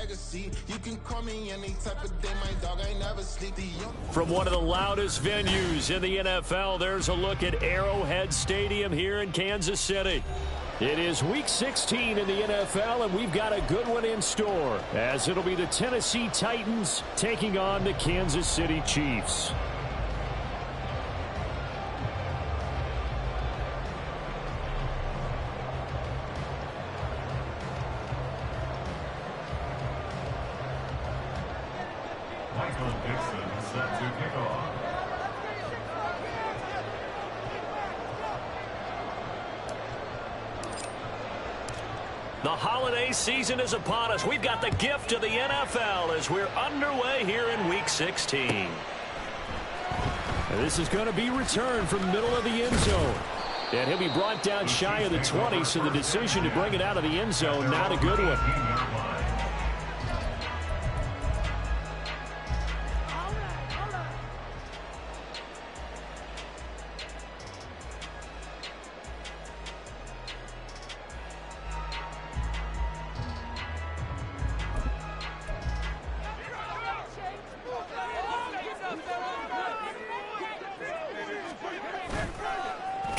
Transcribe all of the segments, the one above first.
legacy. You can call me any type of day, my dog, I never sleep. From one of the loudest venues in the NFL, there's a look at Arrowhead Stadium here in Kansas City. It is Week 16 in the NFL, and we've got a good one in store, as it'll be the Tennessee Titans taking on the Kansas City Chiefs. The holiday season is upon us. We've got the gift of the NFL as we're underway here in Week 16. And this is going to be returned from the middle of the end zone. And he'll be brought down shy of the 20, so the decision to bring it out of the end zone, not a good one.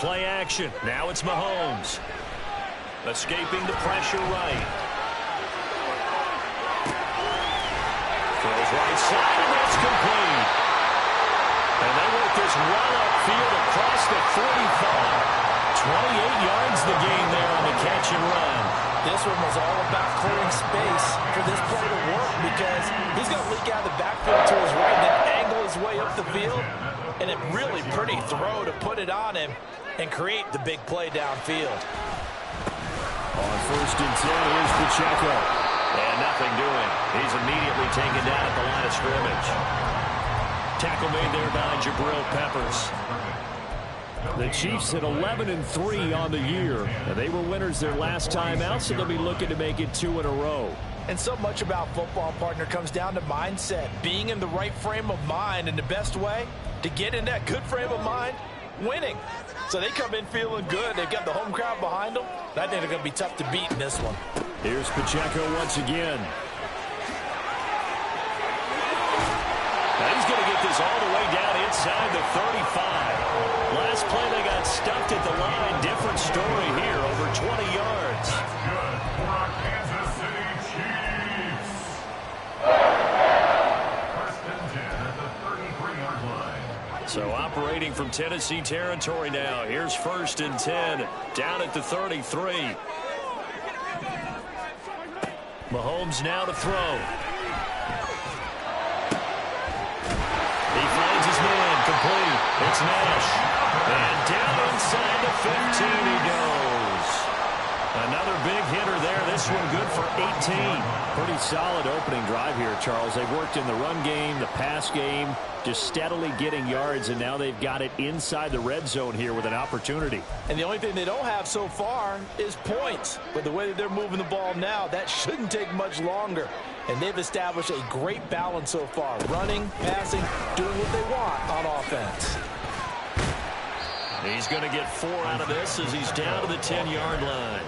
Play action. Now it's Mahomes. Escaping the pressure right. Throws right side, and that's complete. And they work this run upfield across the 45. 28 yards the gain there on the catch and run. This one was all about clearing space for this play to work, because he's going to leak out of the backfield to his right, then angle his way up the field, and a really pretty throw to put it on him and create the big play downfield. On 1st and 10, here's Pacheco. And nothing doing. He's immediately taken down at the line of scrimmage. Tackle made there by Jabril Peppers. The Chiefs at 11-3 on the year. And they were winners their last time out, so they'll be looking to make it 2 in a row. And so much about football, partner, comes down to mindset. Being in the right frame of mind, and the best way to get in that good frame of mind, winning. So they come in feeling good. They've got the home crowd behind them. I think they're going to be tough to beat in this one. Here's Pacheco once again. Now he's going to get this all the way down inside the 35. Last play they got stuffed at the line. Different story here, over 20 yards. Good for our Kansas City Chiefs. First and 10 at the 33-yard line. So operating from Tennessee territory now. Here's 1st and 10 down at the 33. Mahomes now to throw. He finds his man, complete. It's Nash. And down inside the 15 he goes. Another big hitter there. This one good for 18. Pretty solid opening drive here, Charles. They've worked in the run game, the pass game, just steadily getting yards, and now they've got it inside the red zone here with an opportunity. And the only thing they don't have so far is points. But the way that they're moving the ball now, that shouldn't take much longer. And they've established a great balance so far. Running, passing, doing what they want on offense. He's going to get 4 out of this as he's down to the 10-yard line.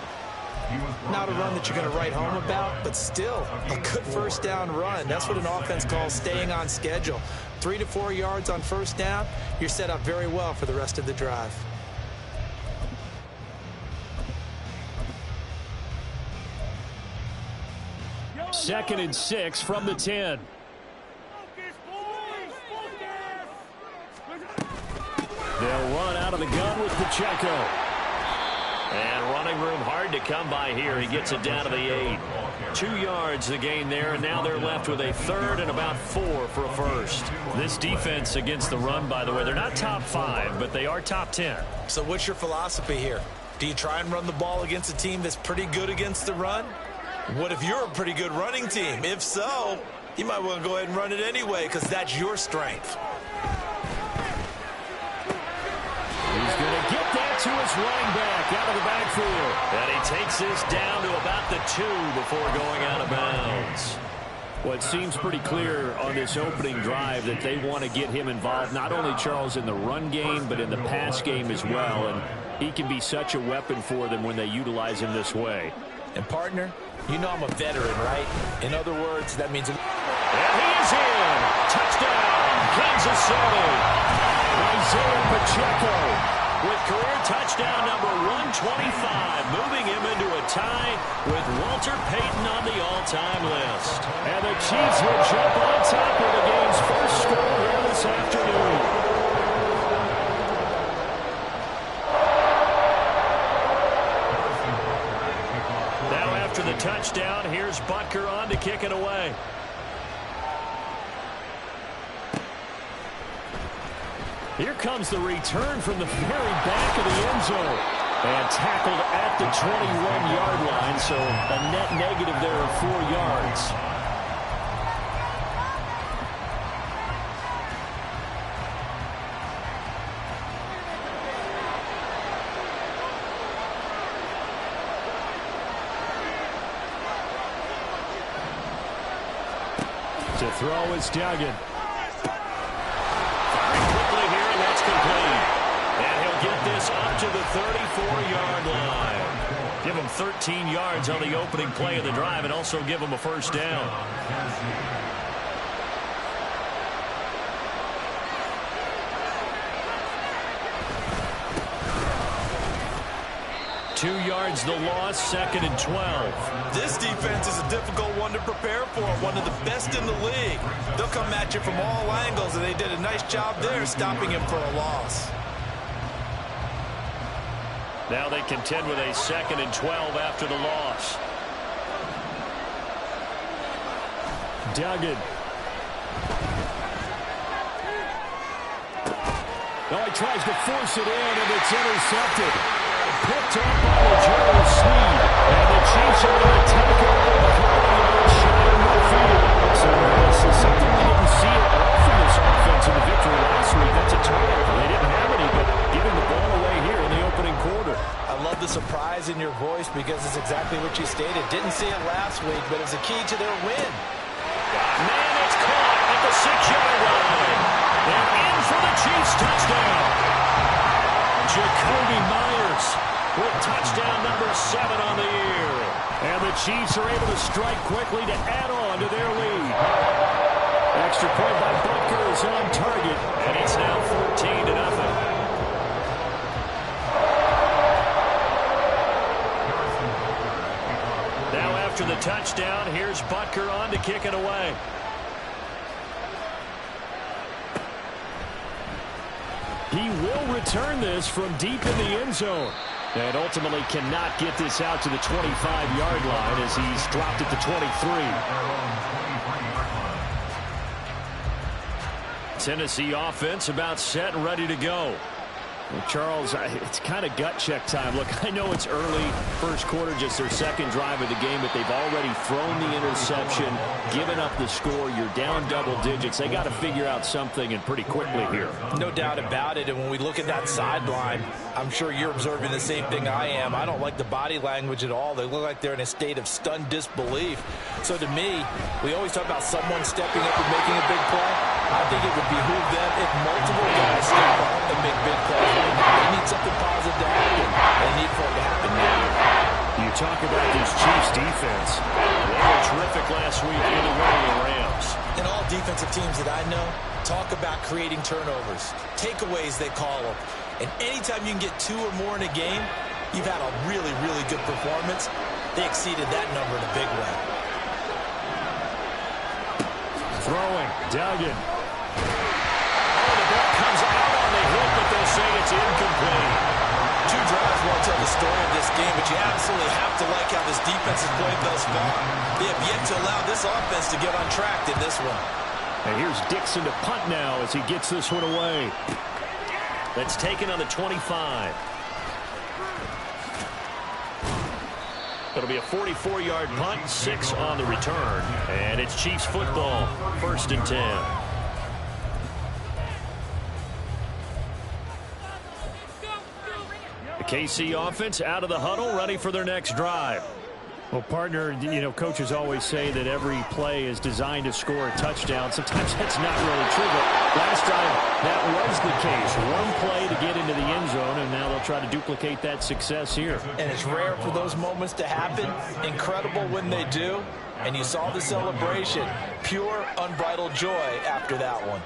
Not a run that you're going to write home about, but still a good first down run. That's what an offense calls staying on schedule. 3 to 4 yards on first down, you're set up very well for the rest of the drive. Second and 6 from the 10. They'll run out of the gun with Pacheco. And running room hard to come by here. He gets it down to the 8. 2 yards the gain there, and now they're left with a 3rd and about 4 for a first. This defense against the run, by the way, they're not top 5, but they are top 10. So what's your philosophy here? Do you try and run the ball against a team that's pretty good against the run? What if you're a pretty good running team? If so, you might want to go ahead and run it anyway, because that's your strength. He's going to get that to his running back out of the backfield. And he takes this down to about the 2 before going out of bounds. Well, it seems pretty clear on this opening drive that they want to get him involved, not only, Charles, in the run game, but in the pass game as well. And he can be such a weapon for them when they utilize him this way. And, partner, You know I'm a veteran, right? In other words, that means... And he is in. Touchdown, Kansas City. Isaiah Pacheco with career touchdown number 125, moving him into a tie with Walter Payton on the all-time list. And the Chiefs will jump on top of the game's first score here this afternoon. After the touchdown, here's Butker on to kick it away. Here comes the return from the very back of the end zone. And tackled at the 21-yard line, so a net negative there of 4 yards. To throw is Duggan. Firing quickly here, and that's complete. And he'll get this up to the 34-yard line. Give him 13 yards on the opening play of the drive and also give him a first down. Two yards the loss, 2nd and 12. This defense is a difficult one to prepare for, one of the best in the league. They'll come at you from all angles, and they did a nice job there stopping him for a loss. Now they contend with a 2nd and 12 after the loss. Duggan. Oh, he tries to force it in, and it's intercepted. Picked up by the Gerald Sneed. And the Chiefs are going to take it over the 40-yard shot in midfield. So this is something we didn't see it all from this offense in the victory last week. That's a turnover. They didn't have any, but giving the ball away here in the opening quarter. I love the surprise in your voice because it's exactly what you stated. Didn't see it last week, but it's a key to their win. Man, it's caught at the 6-yard line. And in for the Chiefs touchdown. Jacoby Myers with touchdown number 7 on the year. And the Chiefs are able to strike quickly to add on to their lead. Extra point by Butker is on target, and it's now 14-0. Now after the touchdown, here's Butker on to kick it away. He will return this from deep in the end zone. And ultimately cannot get this out to the 25-yard line as he's dropped it to 23. Tennessee offense about set and ready to go. Well, Charles, it's kind of gut check time. Look, I know it's early, first quarter, just their second drive of the game, but they've already thrown the interception, given up the score. You're down double digits. They got to figure out something, and pretty quickly here. No doubt about it, and when we look at that sideline, I'm sure you're observing the same thing I am. I don't like the body language at all. They look like they're in a state of stunned disbelief. So to me, we always talk about someone stepping up and making a big play. I think it would behoove them if multiple guys step up and make big plays. They need something positive to happen. They need for it to happen now. You talk about this Chiefs defense. They were terrific last week in the winning the Rams. And all defensive teams that I know talk about creating turnovers. Takeaways, they call them. And anytime you can get 2 or more in a game, you've had a really, really good performance. They exceeded that number in a big way. Throwing, Duggan. Oh, the ball comes out on the hit, but they'll say it's incomplete. 2 drives won't tell the story of this game, but you absolutely have to like how this defense has played thus far. They have yet to allow this offense to get on track in this one. And here's Dixon to punt now as he gets this one away. That's taken on the 25. It'll be a 44-yard punt, 6 on the return. And it's Chiefs football, 1st and 10. The KC offense out of the huddle, ready for their next drive. Well, partner, coaches always say that every play is designed to score a touchdown. Sometimes that's not really true, but last drive, that was the case. One play to get into the end zone, and now they'll try to duplicate that success here. And it's rare for those moments to happen. Incredible when they do. And you saw the celebration. Pure, unbridled joy after that one.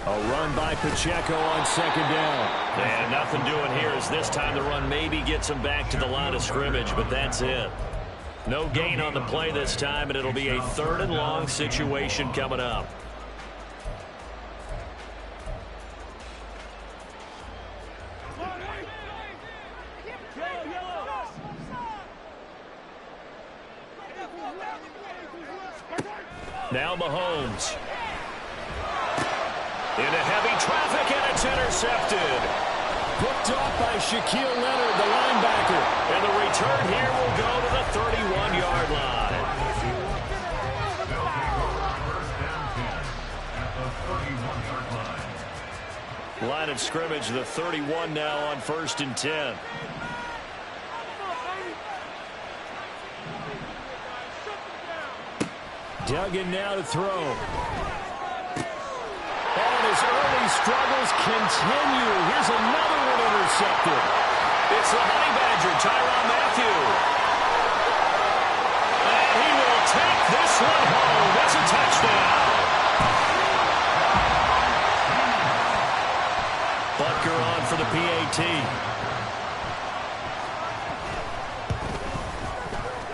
A run by Pacheco on second down. And nothing doing here as this time the run maybe gets him back to the line of scrimmage, but that's it. No gain on the play this time, and it'll be a 3rd and long situation coming up. Now Mahomes. Into heavy traffic, and it's intercepted. Hooked off by Shaquille Leonard, the linebacker. And the return here will go to the 31-yard line. Line of scrimmage, the 31 now on 1st and 10. Duggan now to throw. And his early struggles continue. Here's another one intercepted. It's the Honey Badger, Tyrann Mathieu. And he will take this one home. That's a touchdown. Butker on for the PAT.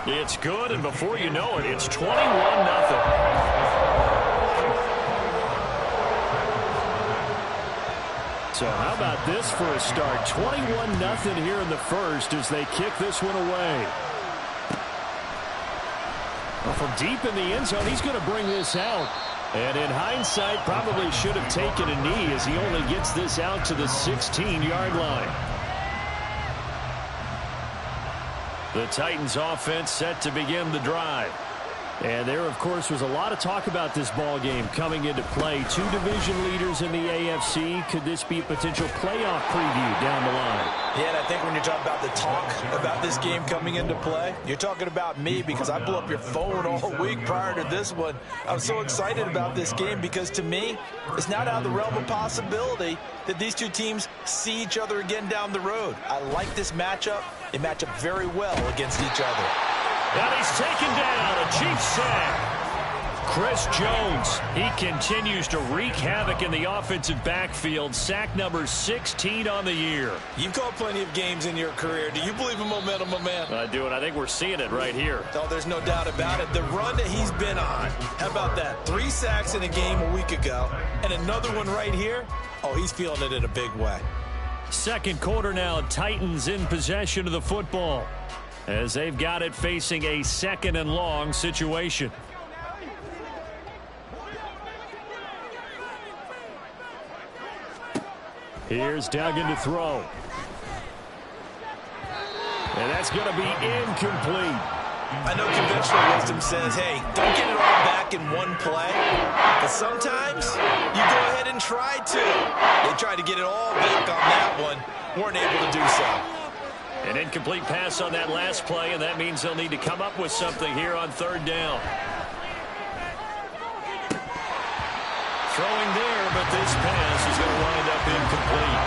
It's good, and before you know it, it's 21-0. So how about this for a start? 21-0 here in the first as they kick this one away. Well, from deep in the end zone, he's going to bring this out. And in hindsight, probably should have taken a knee as he only gets this out to the 16-yard line. The Titans offense set to begin the drive. And there, of course, was a lot of talk about this ball game coming into play. 2 division leaders in the AFC. Could this be a potential playoff preview down the line? Yeah, and I think when you're talking about the talk about this game coming into play, you're talking about me because I blew up your phone all week prior to this one. I was so excited about this game because, to me, it's not out of the realm of possibility that these two teams see each other again down the road. I like this matchup. They match up very well against each other. And he's taken down, a Chiefs sack. Chris Jones, he continues to wreak havoc in the offensive backfield. Sack number 16 on the year. You've called plenty of games in your career. Do you believe in momentum, my man? I do, and I think we're seeing it right here. Oh, there's no doubt about it. The run that he's been on, how about that? 3 sacks in a game a week ago, and another one right here. Oh, he's feeling it in a big way. Second quarter now, Titans in possession of the football as they've got it facing a 2nd and long situation. Here's Duggan to throw. And that's going to be incomplete. I know conventional wisdom says, hey, don't get it all back in one play. But sometimes you go ahead and try to. They tried to get it all back on that one. Weren't able to do so. An incomplete pass on that last play, and that means they'll need to come up with something here on 3rd down. Throwing there, but this pass is going to wind up incomplete.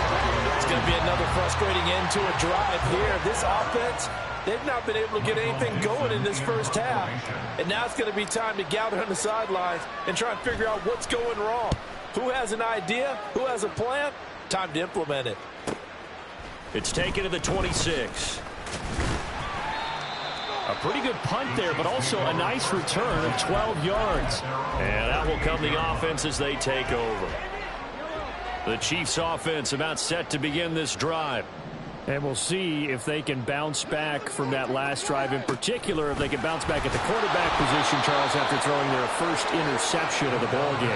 It's going to be another frustrating end to a drive here. This offense, they've not been able to get anything going in this first half. And now it's going to be time to gather on the sidelines and try and figure out what's going wrong. Who has an idea? Who has a plan? Time to implement it. It's taken to the 26. A pretty good punt there, but also a nice return of 12 yards. And out will come the offense as they take over. The Chiefs offense about set to begin this drive. And we'll see if they can bounce back from that last drive. In particular, if they can bounce back at the quarterback position, Charles, after throwing their first interception of the ball game.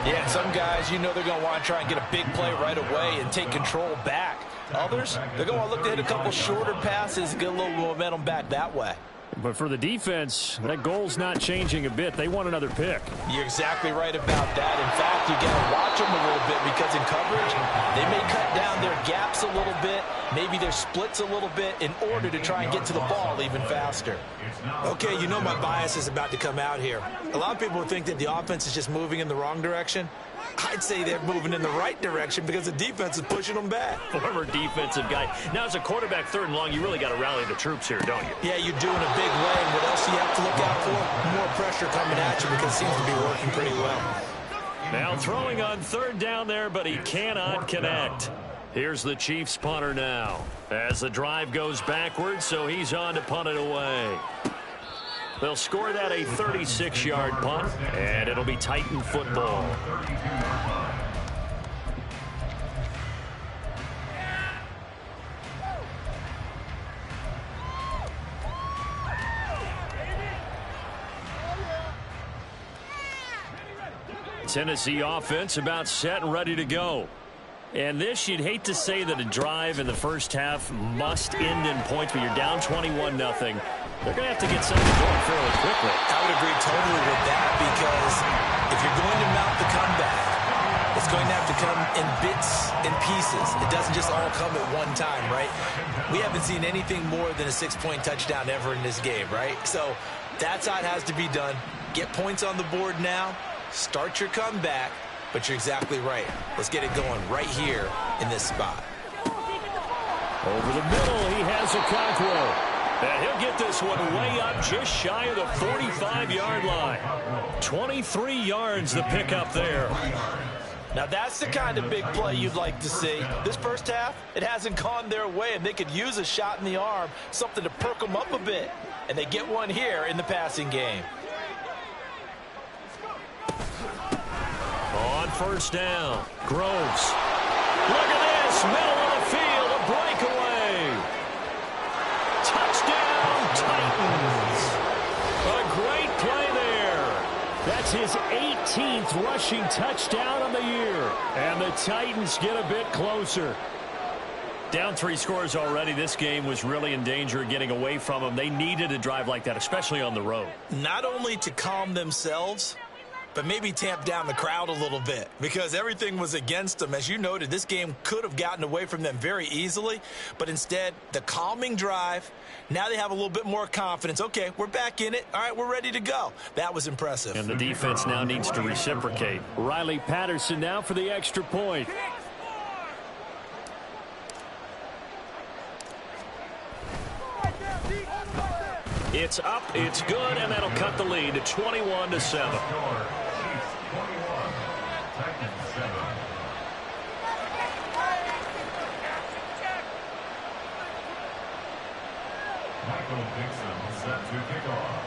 Yeah, some guys, you know they're going to want to try and get a big play right away and take control back. Others, they're going to look to hit a couple shorter passes and get a little momentum back that way. But for the defense, that goal's not changing a bit. They want another pick. You're exactly right about that. In fact, you got to watch them a little bit because in coverage, they may cut down their gaps a little bit maybe their splits a little bit in order to try and get to the ball even faster. Okay, you know my bias is about to come out here. A lot of people think that the offense is just moving in the wrong direction. I'd say they're moving in the right direction because the defense is pushing them back. Former defensive guy. Now, as a quarterback, 3rd and long, you really got to rally the troops here, don't you? Yeah, you're doing a big way, and what else do you have to look out for? More pressure coming at you because it seems to be working pretty well. Now throwing on 3rd down there, but he cannot connect. Here's the Chiefs punter now as the drive goes backwards, so he's on to punt it away. They'll score that a 36-yard punt, and it'll be Titan football. Tennessee offense about set and ready to go. And this, you'd hate to say that a drive in the first half must end in points, but you're down 21-0. They're going to have to get something going fairly quickly. I would agree totally with that because if you're going to mount the comeback, it's going to have to come in bits and pieces. It doesn't just all come at one time, right? We haven't seen anything more than a 6-point touchdown ever in this game, right? So that's how it has to be done. Get points on the board now. Start your comeback, but you're exactly right. Let's get it going right here in this spot. Over the middle, he has Okonkwo. And he'll get this one way up just shy of the 45-yard line. 23 yards the pickup there. Now that's the kind of big play you'd like to see. This first half, it hasn't gone their way, and they could use a shot in the arm, something to perk them up a bit. And they get one here in the passing game. On 1st down, Groves. Look at this, middle of the field, a breakaway. Touchdown, Titans. A great play there. That's his 18th rushing touchdown of the year. And the Titans get a bit closer. Down 3 scores already. This game was really in danger of getting away from them. They needed a drive like that, especially on the road. Not only to calm themselves, but maybe tamp down the crowd a little bit because everything was against them. As you noted, this game could have gotten away from them very easily, but instead, the calming drive, now they have a little bit more confidence. Okay, we're back in it. All right, we're ready to go. That was impressive. And the defense now needs to reciprocate. Riley Patterson now for the extra point. It's up, it's good, and that'll cut the lead to 21-7. Michael Dixon set to kick off.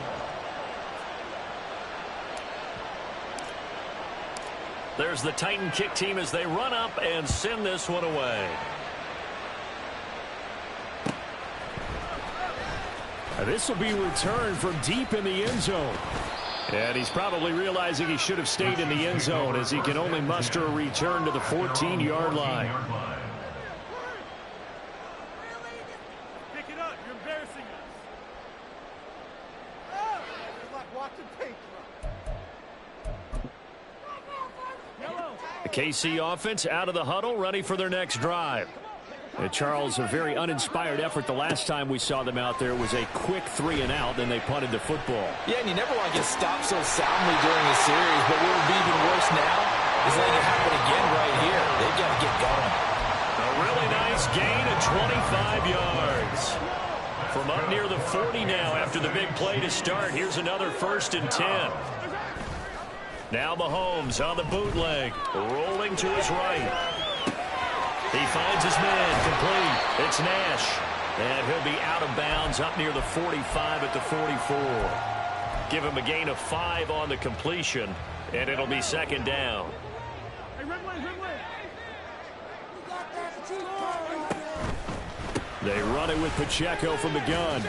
There's the Titan kick team as they run up and send this one away. This will be returned from deep in the end zone. And he's probably realizing he should have stayed in the end zone as he can only muster a return to the 14-yard line. Pick it up. You're embarrassing us. Oh, it's like watching tape. The KC offense out of the huddle, ready for their next drive. And Charles, a very uninspired effort the last time we saw them out there was a quick 3-and-out, then they punted the football. Yeah, and you never want to get stopped so soundly during a series, but what would be even worse now is letting it happen again right here. They've got to get going. A really nice gain of 25 yards. From up near the 40 now after the big play to start. Here's another 1st and 10. Now Mahomes on the bootleg, rolling to his right. He finds his man complete. It's Nash. And he'll be out of bounds up near the 45 at the 44. Give him a gain of 5 on the completion, and it'll be 2nd down. They run it with Pacheco from the gun.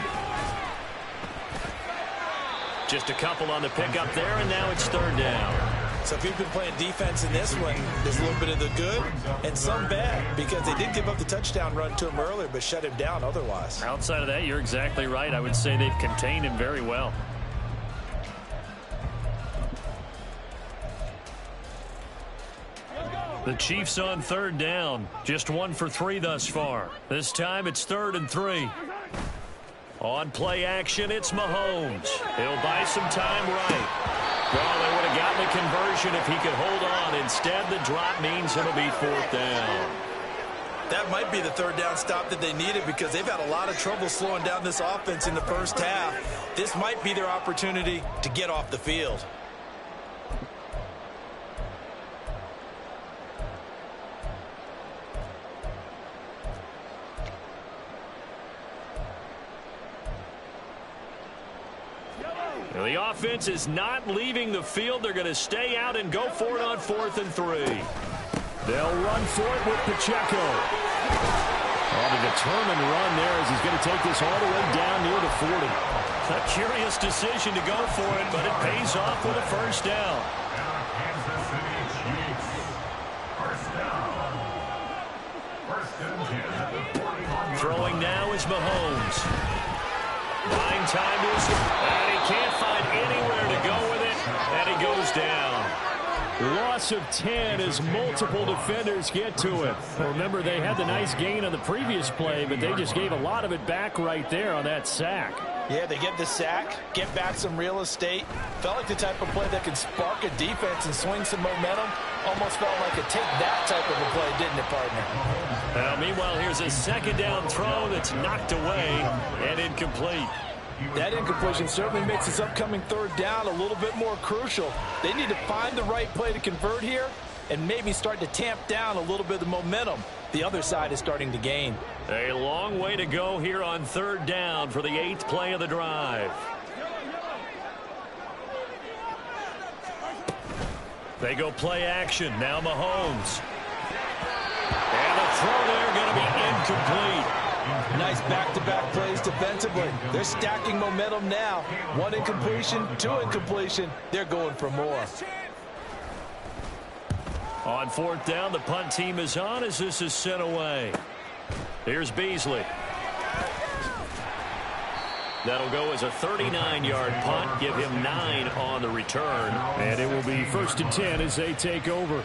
Just a couple on the pickup there, and now it's 3rd down. So if you've been playing defense in this one, there's a little bit of the good and some bad because they did give up the touchdown run to him earlier but shut him down otherwise. Outside of that, you're exactly right. I would say they've contained him very well. The Chiefs on third down. Just 1 for 3 thus far. This time it's 3rd and 3. On play action, it's Mahomes. He'll buy some time right. Well, they would have gotten the conversion if he could hold on. Instead, the drop means it'll be 4th down. That might be the 3rd down stop that they needed because they've had a lot of trouble slowing down this offense in the first half. This might be their opportunity to get off the field. The offense is not leaving the field. They're going to stay out and go for it on 4th and 3. They'll run for it with Pacheco. On a determined run there as he's going to take this all the way down near the 40. A curious decision to go for it, but it pays off with a 1st down. Kansas City Chiefs. 1st down. 1st and 10 at the 41. Throwing now is Mahomes. Buying time to his, and he can't find anywhere to go with it, and he goes down. Loss of 10 as multiple defenders get to it. Remember, they had the nice gain on the previous play, but they just gave a lot of it back right there on that sack. Yeah, they get the sack, get back some real estate. Felt like the type of play that could spark a defense and swing some momentum. Almost felt like a take that type of a play, didn't it, partner? Meanwhile, here's a 2nd down throw that's knocked away and incomplete. That incompletion certainly makes this upcoming 3rd down a little bit more crucial. They need to find the right play to convert here and maybe start to tamp down a little bit of the momentum the other side is starting to gain. A long way to go here on 3rd down for the 8th play of the drive. They go play action. Now Mahomes. And the throw there going to be incomplete. Nice back-to-back plays defensively. They're stacking momentum now. 1 incompletion, 2 incompletion. They're going for more. On 4th down, the punt team is on as this is sent away. Here's Beasley. That'll go as a 39-yard punt. Give him 9 on the return. And it will be 1st and 10 as they take over.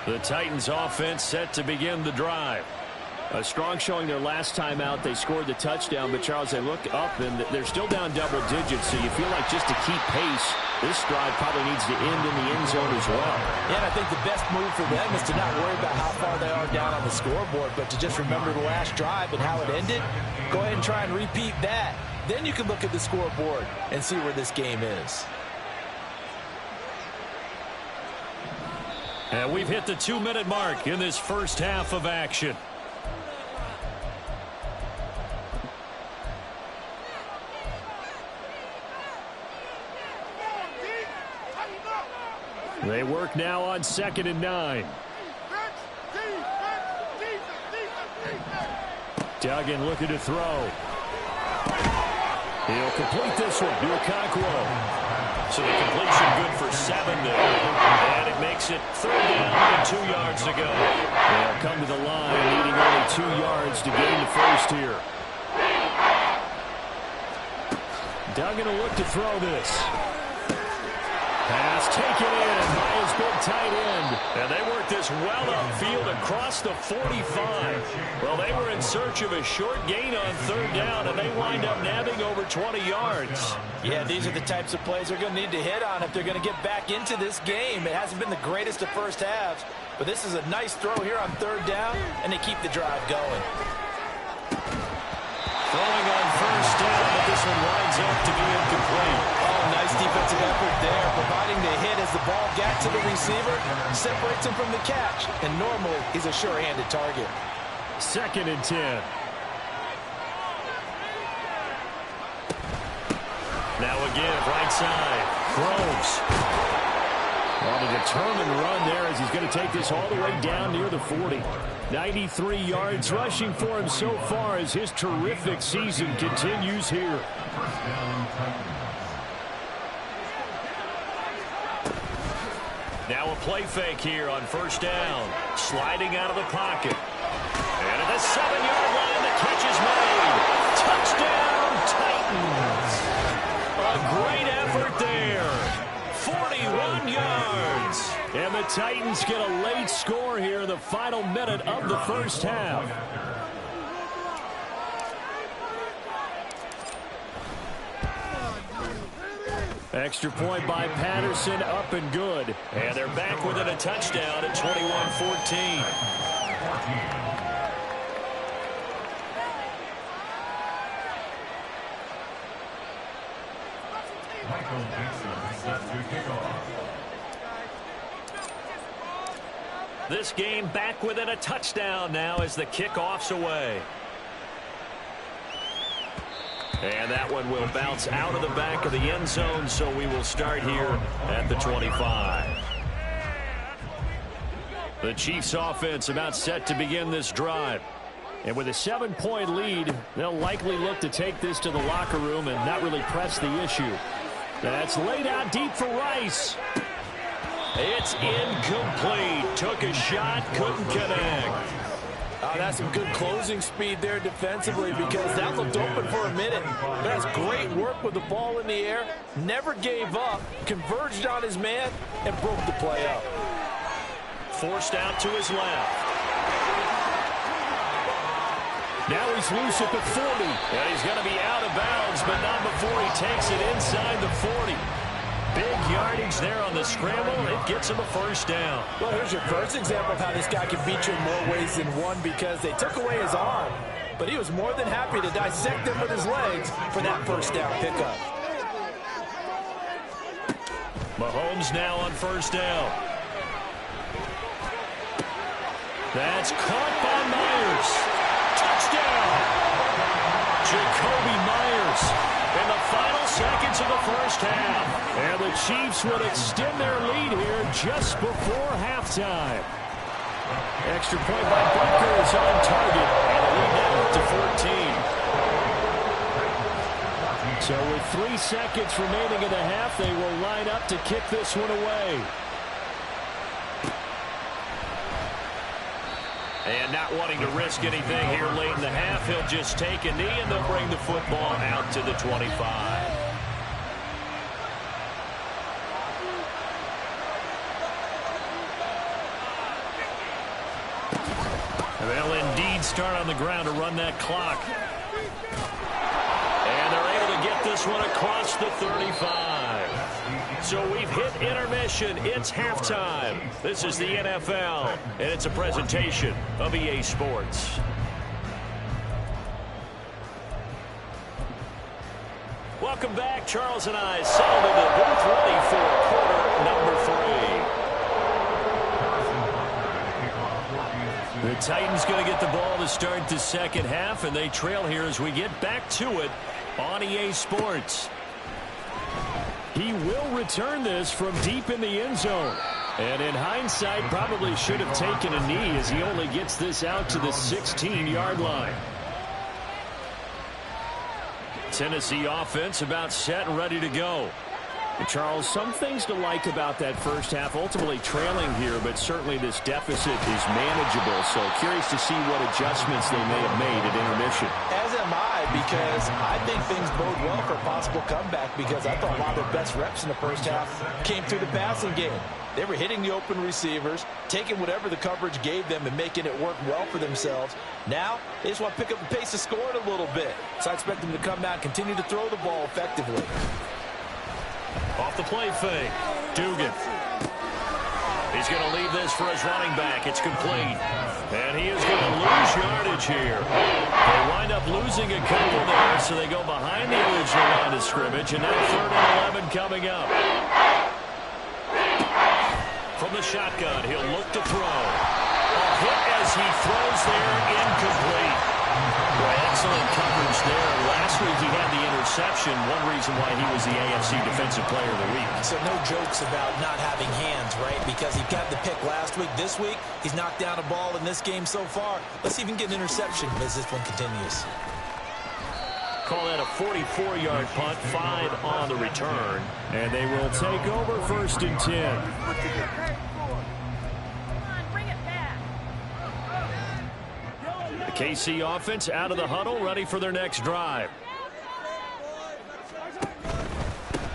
The Titans offense set to begin the drive. A strong showing their last time out. They scored the touchdown, but Charles, they look up and they're still down double digits, so you feel like just to keep pace, this drive probably needs to end in the end zone as well. Yeah, and I think the best move for them is to not worry about how far they are down on the scoreboard, but to just remember the last drive and how it ended. Go ahead and try and repeat that. Then you can look at the scoreboard and see where this game is. And we've hit the 2-minute mark in this first half of action. They work now on 2nd and 9. Duggan looking to throw. He'll complete this one to Okonkwo. So the completion good for 7 there. And it makes it 3rd down and 2 yards to go. They'll come to the line needing only 2 yards to gain the first here. Duggan will look to throw this. Pass taken in by his big tight end. And they worked this well upfield across the 45. Well, they were in search of a short gain on 3rd down, and they wind up nabbing over 20 yards. Yeah, these are the types of plays they're going to need to hit on if they're going to get back into this game. It hasn't been the greatest of first halves, but this is a nice throw here on 3rd down, and they keep the drive going. Throwing on 1st down, but this one winds up to be incomplete. Oh, nice defensive effort there, providing the hit as the ball got to the receiver, separates him from the catch, and normally he's a sure-handed target. 2nd and 10. Now again, right side. Groves. On a determined run there as he's going to take this all the way down near the 40. 93 yards rushing for him so far as his terrific season continues here. Now a play fake here on 1st down. Sliding out of the pocket. And at the 7-yard line, the catch is made. Touchdown, Titans. great effort there. 41 yards. And the Titans get a late score here in the final minute of the first half. Extra point by Patterson, up and good. And they're back within a touchdown at 21-14. This game back within a touchdown now as the kickoff's away. And that one will bounce out of the back of the end zone, so we will start here at the 25. The Chiefs offense about set to begin this drive. And with a 7-point lead, they'll likely look to take this to the locker room and not really press the issue. That's laid out deep for Rice. It's incomplete. Took a shot, couldn't connect. That's some good closing speed there defensively, because that looked open for a minute. That's great work with the ball in the air. Never gave up, converged on his man, and broke the play up. Forced out to his left. Now he's loose at the 40. And he's going to be out of bounds, but not before he takes it inside the 40. Big yardage there on the scramble. It gets him a first down. Well, here's your first example of how this guy can beat you in more ways than one, because they took away his arm, but he was more than happy to dissect him with his legs for that first down pickup. Mahomes now on first down. That's caught by Myers. Touchdown! Jacoby Myers in the final seconds of the first half. And the Chiefs would extend their lead here just before halftime. Extra point by Butker is on target. And the lead now up to 14. So with 3 seconds remaining in the half, they will line up to kick this one away. And not wanting to risk anything here late in the half, he'll just take a knee and they'll bring the football out to the 25. They'll indeed start on the ground to run that clock. And they're able to get this one across the 35. So we've hit intermission. It's halftime. This is the NFL, and it's a presentation of EA Sports. Welcome back. Charles and I settled in the booth ready for quarter number 3. The Titans going to get the ball to start the second half, and they trail here as we get back to it on EA Sports. He will return this from deep in the end zone. And in hindsight, probably should have taken a knee as he only gets this out to the 16-yard line. Tennessee offense about set and ready to go. And Charles, some things to like about that first half. Ultimately trailing here, but certainly this deficit is manageable. So curious to see what adjustments they may have made at intermission. As am I, because I think things bode well for a possible comeback, because I thought a lot of their best reps in the first half came through the passing game. They were hitting the open receivers, taking whatever the coverage gave them and making it work well for themselves. Now, they just want to pick up the pace of scoring a little bit. So I expect them to come out and continue to throw the ball effectively. Off the play fake. Dugan. He's going to leave this for his running back. It's complete. And he is going to lose yardage here. They wind up losing a couple there, so they go behind the original line of scrimmage. And now 3rd and 11 coming up. From the shotgun, he'll look to throw. A hit as he throws there, incomplete. Well, excellent coverage there. Last week he had the interception. One reason why he was the AFC Defensive Player of the Week. So no jokes about not having hands, right? Because he got the pick last week. This week, he's knocked down a ball in this game so far. Let's see if he can get an interception as this one continues. Call that a 44-yard punt, 5 on the return. And they will take over 1st and 10. The KC offense out of the huddle, ready for their next drive.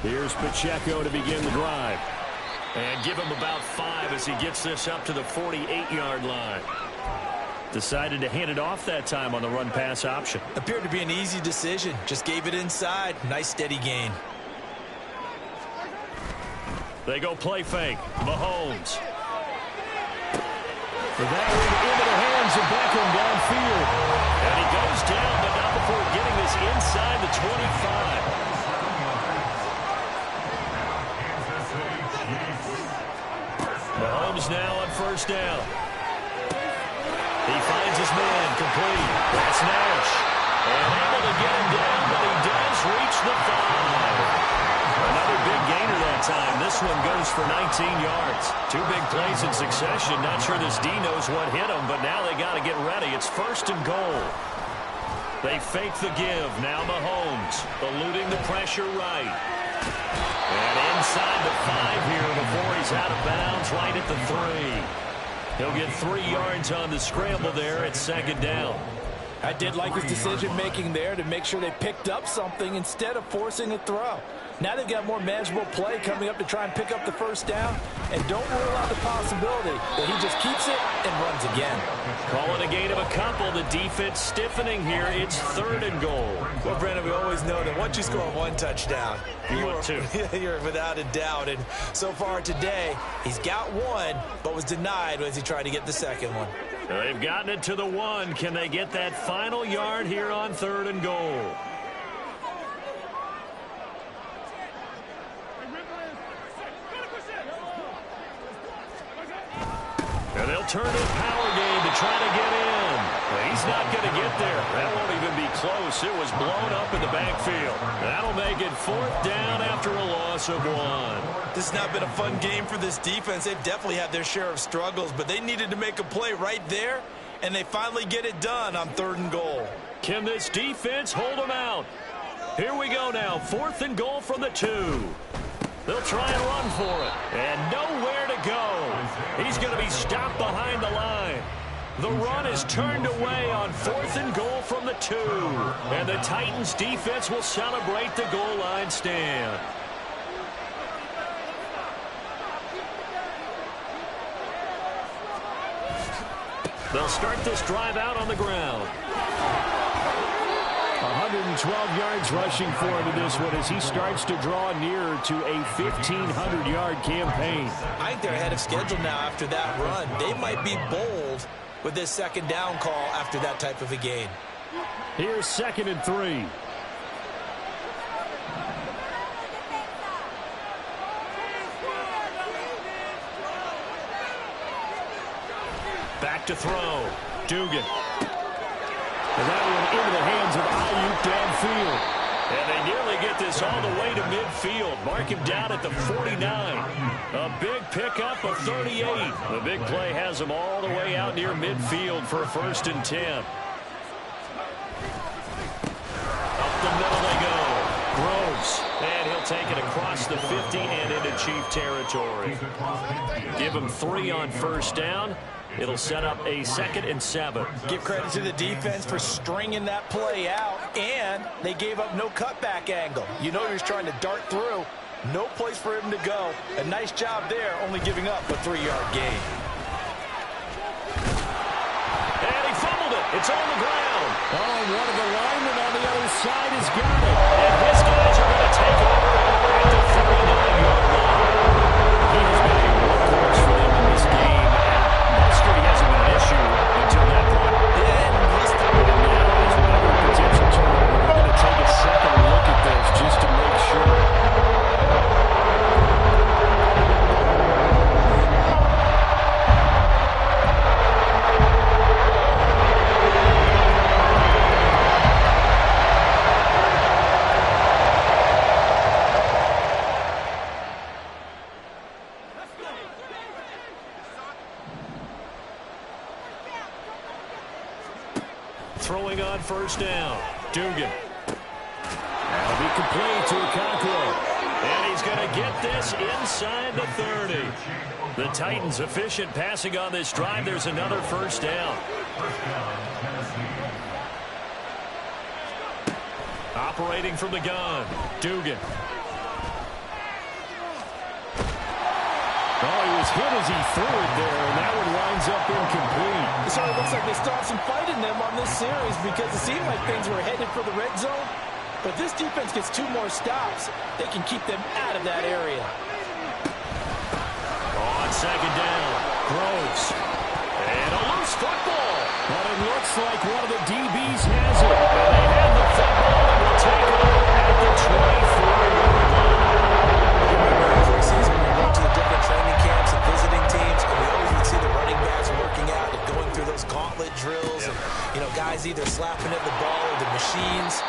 Here's Pacheco to begin the drive. And give him about 5 as he gets this up to the 48-yard line. Decided to hand it off that time on the run-pass option. Appeared to be an easy decision. Just gave it inside. Nice steady gain. They go play fake. Mahomes. For that one into the hands of Beckham downfield. And he goes down, but not before getting this inside the 25. Mahomes now on first down. He finds his man complete. That's Nash. And able to get him down, but he does reach the 5. Another big gainer that time. This one goes for 19 yards. 2 big plays in succession. Not sure this D knows what hit him, but now they got to get ready. It's first and goal. They fake the give. Now Mahomes eluding the pressure right. And inside the 5 here before he's out of bounds, right at the 3. He'll get 3 yards on the scramble there at second down. I did like his decision-making there to make sure they picked up something instead of forcing a throw. Now they've got more manageable play coming up to try and pick up the first down. And don't rule out the possibility that he just keeps it and runs again. Call it a gain of a couple. The defense stiffening here. It's third and goal. Well, Brandon, we always know that once you score 1 touchdown, you're without a doubt. And so far today, he's got 1, but was denied as he tried to get the second one. They've gotten it to the 1. Can they get that final yard here on third and goal? And they'll turn to a power game to try to get in. But he's not going to get there. That won't even be close. It was blown up in the backfield. That'll make it 4th down after a loss of 1. This has not been a fun game for this defense. They've definitely had their share of struggles, but they needed to make a play right there, and they finally get it done on third and goal. Can this defense hold them out? Here we go now. 4th and goal from the 2. They'll try and run for it. And nowhere to go. He's going to be stopped behind the line. The run is turned away on 4th and goal from the 2. And the Titans defense will celebrate the goal line stand. They'll start this drive out on the ground. 112 yards rushing for him in this one as he starts to draw nearer to a 1,500-yard campaign. I think they're ahead of schedule now after that run. They might be bold with this second down call after that type of a gain. Here's 2nd and 3. Back to throw. Dugan. And that one into the hands of Ayuk downfield. And they nearly get this all the way to midfield. Mark him down at the 49. A big pickup of 38. The big play has him all the way out near midfield for 1st and 10. Up the middle they go. Groves. And he'll take it across the 50 and into Chief territory. Give him 3 on first down. It'll set up a 2nd and 7. Give credit to the defense for stringing that play out, and they gave up no cutback angle. You know he was trying to dart through. No place for him to go. A nice job there, only giving up a 3-yard gain. And he fumbled it. It's on the ground. Oh, and one of the linemen on the other side has got it. And his guys are going to take over at the 39-yard line. He has been a workhorse for them in this game. Mustard hasn't been an issue until that point. And now there's another potential turnover. We're going to take a second look at this just to make sure. Throwing on first down. Dugan. That'll be complete to Okonkwo. And he's going to get this inside the 30. The Titans efficient passing on this drive. There's another first down. Operating from the gun. Dugan. as good as he threw it there, and that one winds up incomplete. It sort of looks like they still have some fight in them on this series because it seemed like things were headed for the red zone. But this defense gets 2 more stops. They can keep them out of that area. On second down, Groves. And a loose football. But it looks like one of the DBs has it. And they have the football and will take it at the 24-yard line. Remember, every season when we went to the different training camps and visiting teams, and we always would see the running backs working out and going through those gauntlet drills. And, you know, guys either slapping at the ball or the machines.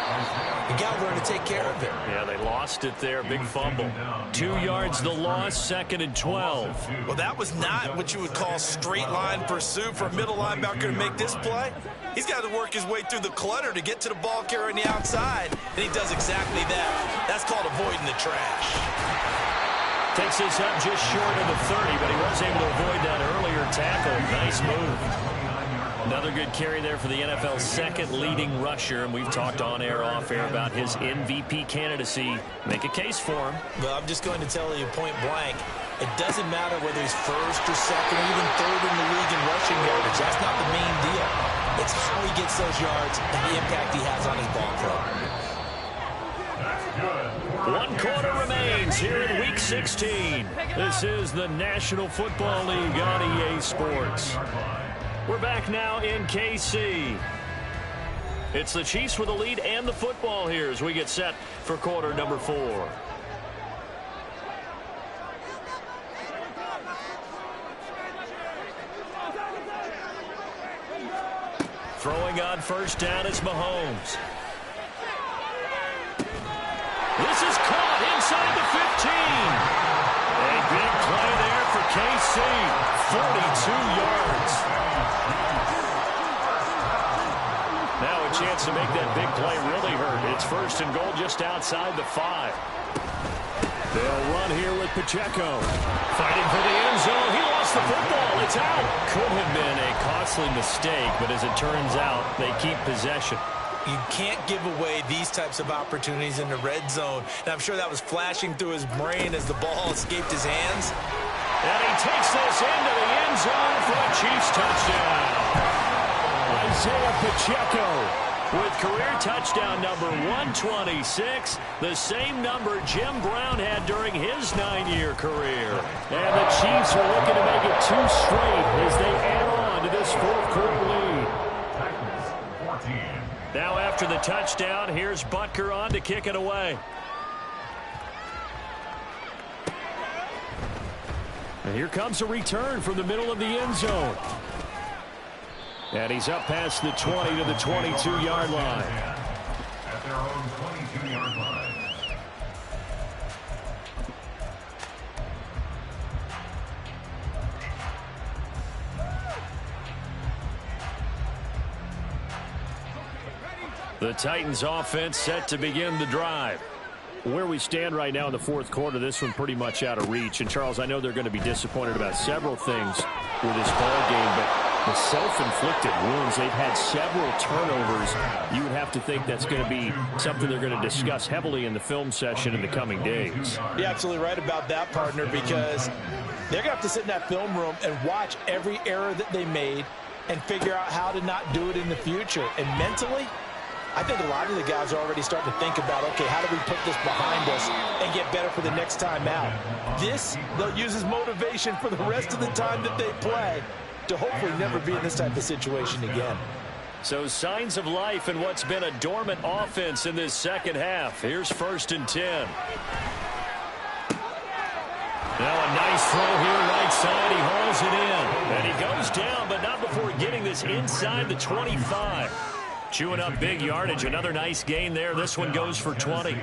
You got to learn to take care of it. Yeah, they lost it there. Big fumble. 2 yards the loss, 2nd and 12. Well, that was not what you would call straight line pursuit for a middle linebacker to make this play. He's got to work his way through the clutter to get to the ball carrier on the outside, and he does exactly that. That's called avoiding the trash. Takes this up just short of the 30, but he was able to avoid that earlier tackle. Nice move. Another good carry there for the NFL's 2nd leading rusher, and we've talked on air, off air about his MVP candidacy. Make a case for him. Well, I'm just going to tell you point blank, it doesn't matter whether he's 1st or 2nd or even 3rd in the league in rushing yardage. That's not the main deal. It's how he gets those yards and the impact he has on his ball club. 1 quarter remains here in Week 16. This is the National Football League on EA Sports. We're back now in KC. It's the Chiefs with the lead and the football here as we get set for quarter number 4. Throwing on first down is Mahomes. This is caught inside the 15. A big play there for KC. 42 yards. Now a chance to make that big play really hurt. It's 1st and goal just outside the 5. They'll run here with Pacheco. Fighting for the end zone. He lost the football. It's out. Could have been a costly mistake, but as it turns out, they keep possession. You can't give away these types of opportunities in the red zone. And I'm sure that was flashing through his brain as the ball escaped his hands. And he takes this into the end zone for a Chiefs touchdown. Isaiah Pacheco with career touchdown number 126, the same number Jim Brown had during his 9-year career. And the Chiefs are looking to make it 2 straight as they add on to this 4th quarter lead. Now after the touchdown, here's Butker on to kick it away. And here comes a return from the middle of the end zone. And he's up past the 20 to the 22-yard line. At their own 22-yard line. The Titans offense set to begin the drive. Where we stand right now in the 4th quarter, this one pretty much out of reach. And, Charles, I know they're going to be disappointed about several things with this ball game, but the self-inflicted wounds, they've had several turnovers. You would have to think that's going to be something they're going to discuss heavily in the film session in the coming days. You're absolutely right about that, partner, because they're going to have to sit in that film room and watch every error that they made and figure out how to not do it in the future. And mentally, I think a lot of the guys are already starting to think about, okay, how do we put this behind us and get better for the next time out? This, they'll use as motivation for the rest of the time that they play to hopefully never be in this type of situation again. So signs of life in what's been a dormant offense in this second half. Here's 1st and 10. Now a nice throw here right side. He hauls it in. And he goes down, but not before getting this inside the 25. Chewing up big yardage. Another nice gain there. This one goes for 20.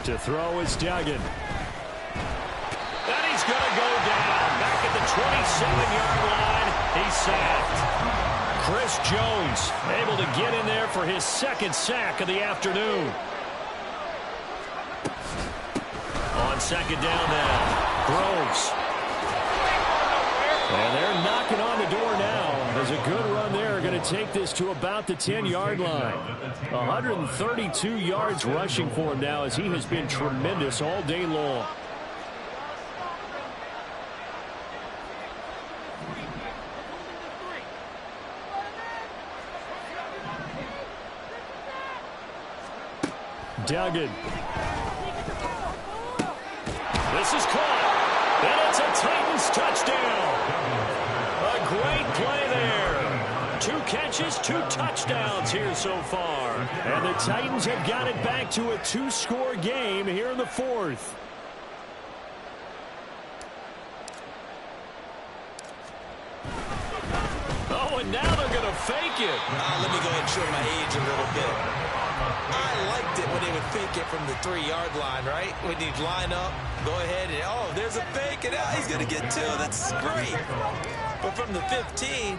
To throw is Duggan. And he's going to go down. Back at the 27-yard line. He's sacked. Chris Jones able to get in there for his 2nd sack of the afternoon. On 2nd down now. Groves. And they're knocking on the door now. There's a good run there. Going to take this to about the 10-yard line. 132 yards rushing for him now, as he has been tremendous all day long. Duggan. This is caught, and it's a Titans touchdown. A great play there. 2 catches, 2 touchdowns here so far. And the Titans have got it back to a 2-score game here in the 4th. Oh, and now they're going to fake it. Let me go ahead and show my age a little bit. I liked it when they would fake it from the 3-yard line, right? When you'd line up, go ahead, and oh, there's a fake, and he's going to get 2. That's great. But from the 15,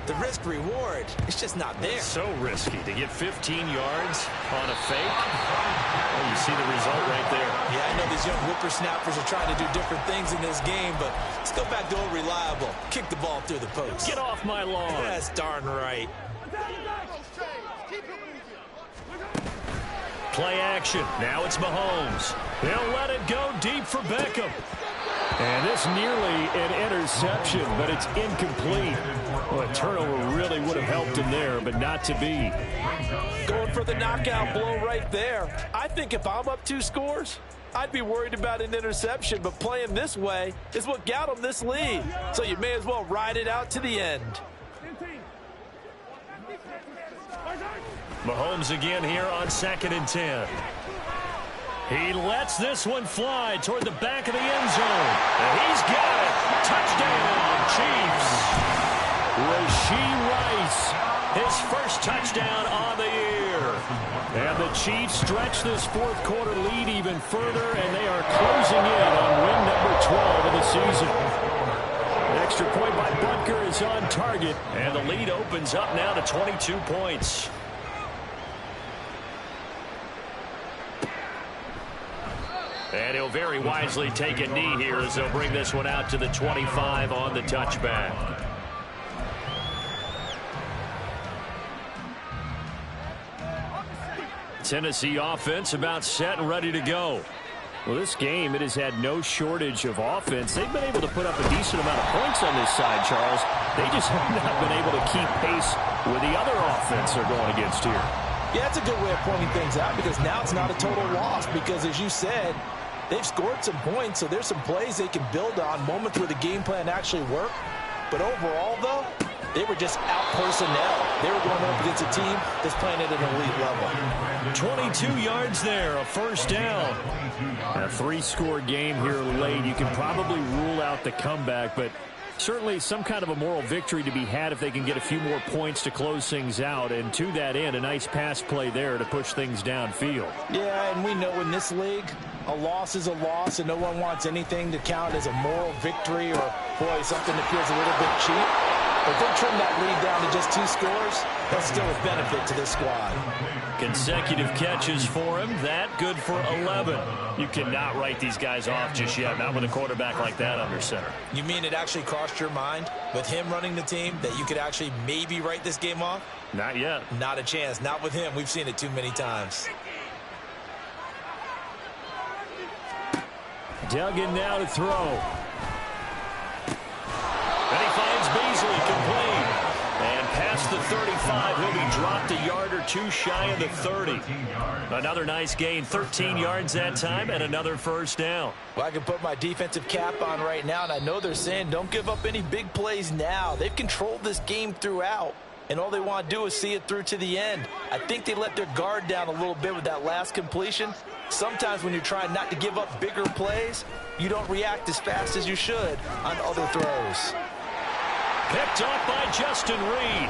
the risk-reward, it's just not there. So risky to get 15 yards on a fake. Oh, you see the result right there. Yeah, I know these young whippersnappers are trying to do different things in this game, but let's go back to old reliable. Kick the ball through the post. Get off my lawn. That's darn right. Play action. Now it's Mahomes. He'll let it go deep for Beckham. And this nearly an interception, but it's incomplete. Well, a turnover really would have helped him there, but not to be. Going for the knockout blow right there. I think if I'm up 2 scores, I'd be worried about an interception, but playing this way is what got him this lead. So you may as well ride it out to the end. Mahomes again here on 2nd and 10. He lets this one fly toward the back of the end zone. And he's got it. Touchdown, Chiefs. Rashee Rice, his first touchdown on the year. And the Chiefs stretch this 4th quarter lead even further, and they are closing in on win number 12 of the season. An extra point by Butker is on target. And the lead opens up now to 22 points. And he'll very wisely take a knee here as they'll bring this one out to the 25 on the touchback. Tennessee offense about set and ready to go. Well, this game, it has had no shortage of offense. They've been able to put up a decent amount of points on this side, Charles. They just have not been able to keep pace with the other offense they're going against here. Yeah, that's a good way of pointing things out, because now it's not a total loss, because as you said, they've scored some points, so there's some plays they can build on, moments where the game plan actually worked. But overall, though, they were just out personnel. They were going up against a team that's playing at an elite level. 22 yards there, a first down. A 3-score game here late. You can probably rule out the comeback, but certainly some kind of a moral victory to be had if they can get a few more points to close things out. And to that end, a nice pass play there to push things downfield. Yeah, and we know in this league, a loss is a loss, and no one wants anything to count as a moral victory or, boy, something that feels a little bit cheap. But if they trim that lead down to just 2 scores, that's still a benefit to this squad. Consecutive catches for him. That good for 11. You cannot write these guys off just yet, not with a quarterback like that under center. You mean it actually crossed your mind with him running the team that you could actually maybe write this game off? Not yet. Not a chance. Not with him. We've seen it too many times. Duggan now to throw. And he finds Beasley complete. And past the 35, he'll be dropped a yard or 2 shy of the 30. Another nice gain, 13 yards that time, and another first down. Well, I can put my defensive cap on right now, and I know they're saying don't give up any big plays now. They've controlled this game throughout, and all they want to do is see it through to the end. I think they let their guard down a little bit with that last completion. Sometimes when you're trying not to give up bigger plays, you don't react as fast as you should on other throws. Picked up by Justin Reed.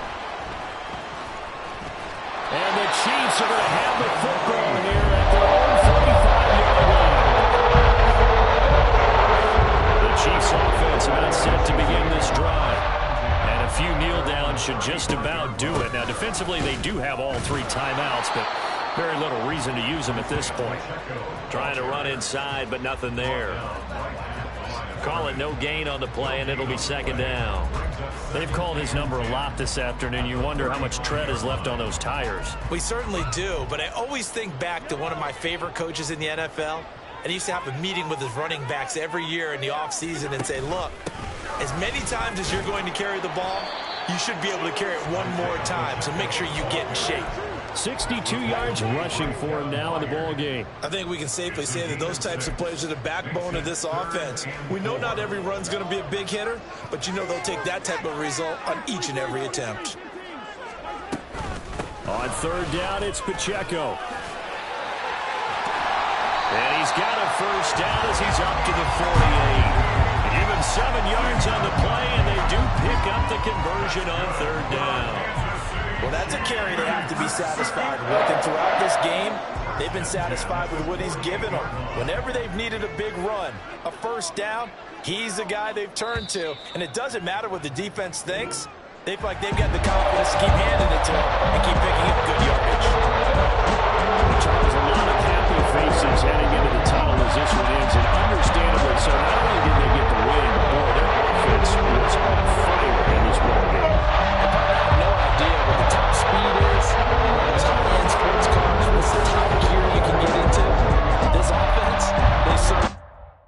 And the Chiefs are going to have the football here at their own 45-yard line. The Chiefs offense about set to begin this drive. And a few kneel downs should just about do it. Now defensively they do have all 3 timeouts, but very little reason to use them at this point. Trying to run inside, but nothing there. Call it no gain on the play, and it'll be 2nd down. They've called his number a lot this afternoon. You wonder how much tread is left on those tires. We certainly do, but I always think back to one of my favorite coaches in the NFL, and he used to have a meeting with his running backs every year in the offseason and say, look, as many times as you're going to carry the ball, you should be able to carry it one more time, so make sure you get in shape. 62 yards rushing for him now in the ball game. I think we can safely say that those types of plays are the backbone of this offense. We know not every run's going to be a big hitter, but you know they'll take that type of result on each and every attempt. On third down, it's Pacheco. And he's got a first down as he's up to the 48. Give him 7 yards on the play, and they do pick up the conversion on third down. Well, that's a carry they have to be satisfied with. And throughout this game, they've been satisfied with what he's given them. Whenever they've needed a big run, a first down, he's the guy they've turned to. And it doesn't matter what the defense thinks. They feel like they've got the confidence to keep handing it to him and keep picking up good yardage. Charles, a lot of happy faces heading into the tunnel as this one ends in